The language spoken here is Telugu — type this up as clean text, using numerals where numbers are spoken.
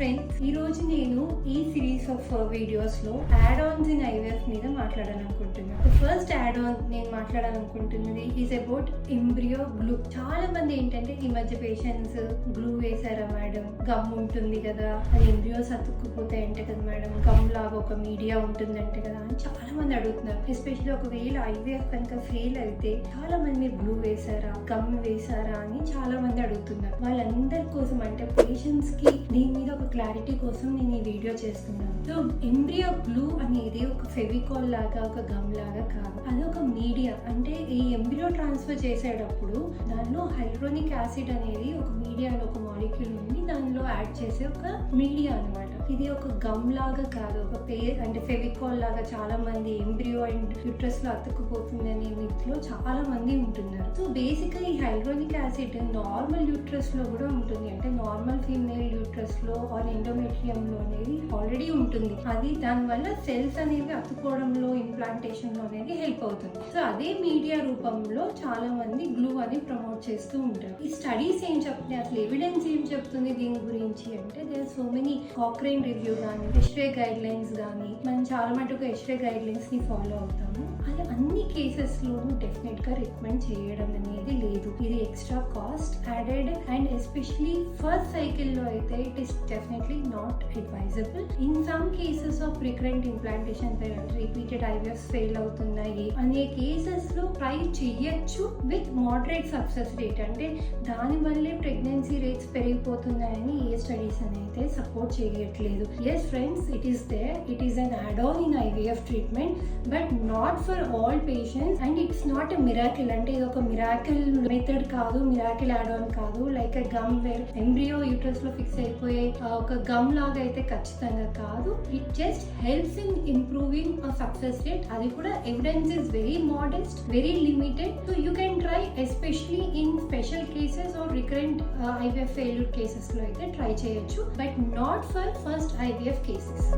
ఫ్రెండ్స్, ఈ రోజు నేను ఈ సిరీస్ ఆఫ్ వీడియోస్ లో యాడ్ ఆన్స్ ఇన్ ఐవీఎఫ్ మీద మాట్లాడాలనుకుంటున్నాను. ఫస్ట్ యాడ్ ఆన్ నేను మాట్లాడాలనుకుంటున్నది ఈజ్ అబౌట్ ఎంబ్రియో గ్లూ. చాలా మంది ఏంటంటే ఈ మధ్య పేషెంట్స్ గ్లూ వేసారా మేడం, గమ్ ఉంటుంది కదా, అది ఎంబ్రియోస్ అతుక్కుపోతాయి అంటే కదా మేడం, గమ్ లాగా ఒక మీడియా ఉంటుందంటే కదా అని చాలా మంది అడుగుతున్నారు. ఎస్పెషల్లీ ఒకవేళ ఐవీఎఫ్ కనుక ఫెయిల్ అయితే చాలా మంది మీరు గ్లూ వేసారా, గమ్ వేసారా అని చాలా మంది అడుగుతున్నారు. వాళ్ళందరి కోసం అంటే పేషెంట్స్ కి దీని మీద ఒక క్లారిటీ కోసం నేను ఈ వీడియో చేస్తున్నాను. సో ఎంబ్రియో గ్లూ అనేది ఒక ఫెవికాల్ లాగా ఒక గమ్ లాగా కాదు, అది ఒక మీడియా. అంటే ఈ ఎంబ్రియో ట్రాన్స్ఫర్ చేసేటప్పుడు దానిలో హైడ్రోనిక్ యాసిడ్ అనేది ఒక మీడియాలో ఒక మాలిక్యూల్ ఉంది, దానిలో యాడ్ చేసే ఒక మీడియా అనమాట. ఇది ఒక గమ్ లాగా కాదు, ఒక అంటే ఫెవికాల్ లాగా చాలా మంది ఎంబ్రియో అండ్ యూట్రస్ లో అతుక్కుపోతుంది అనే వీటిలో చాలా మంది ఉంటున్నారు. సో బేసిక్ గా ఈ హైడ్రోనిక్ యాసిడ్ నార్మల్ యూట్రస్ లో కూడా ఉంటుంది. అంటే నార్మల్ ఫీమేల్ యూట్రస్ లో ఆర్ ఎండోమెట్రియం లో అనేది ఆల్రెడీ ఉంటుంది. అది దానివల్ల సెల్స్ అనేవి అతుక్కోవడంలో, ఇంప్లాంటేషన్ లో అనేది హెల్ప్ అవుతుంది. సో అదే మీడియా రూపంలో చాలా మంది గ్లూ అని ప్రమోట్ చేస్తూ ఉంటారు. ఈ స్టడీస్ ఏం చెప్తున్నాయి, అసలు ఎవిడెన్స్ ఏం చెప్తుంది దీని గురించి అంటే, there so many Cochrane review కానీ, ఎస్రే గైడ్ లైన్స్ కానీ, మనం చాలా మటుకు ఎస్రే గైడ్ లైన్స్ ని ఫాలో అవుతాము. అది అన్ని కేసెస్ లోనూ డెఫినెట్ గా రికమెండ్ చేయడం అనేది లేదు. ఇది extra cost added and especially first cycle లో అయితే it is definitely not advisable. In some cases of recurrent implantation repeated IVF fail అవుతున్నాయి అనే కేసెస్ లో ట్రై చేయొచ్చు విత్ మోడరేట్ సక్సెస్ రేట్. అంటే దాని వల్లే ప్రెగ్నెన్సీ రేట్స్ పెరిగిపోతున్నాయని ఏ స్టడీస్ అయితే సపోర్ట్ చేయట్లేదు. Yes friends, it is there, it is an add on in IVF treatment, but not for all patients and it's not a miracle. అంటే ఇది ఒక మిరాకిల్ మెథడ్ కాదు, మిరాకిల్ యాడ్ ఆన్ కాదు. Like a gum where embryo uterus లో ఫిక్స్ అయిపోయే ఒక గమ్ లాగా అయితే ఖచ్చితంగా కాదు. It just helps in improving a success rate. అది కూడా evidence is very modest, very limited. So you can try especially in special cases or recurrent IVF failure cases లో అయితే ట్రై చేయొచ్చు, but not for first IVF cases.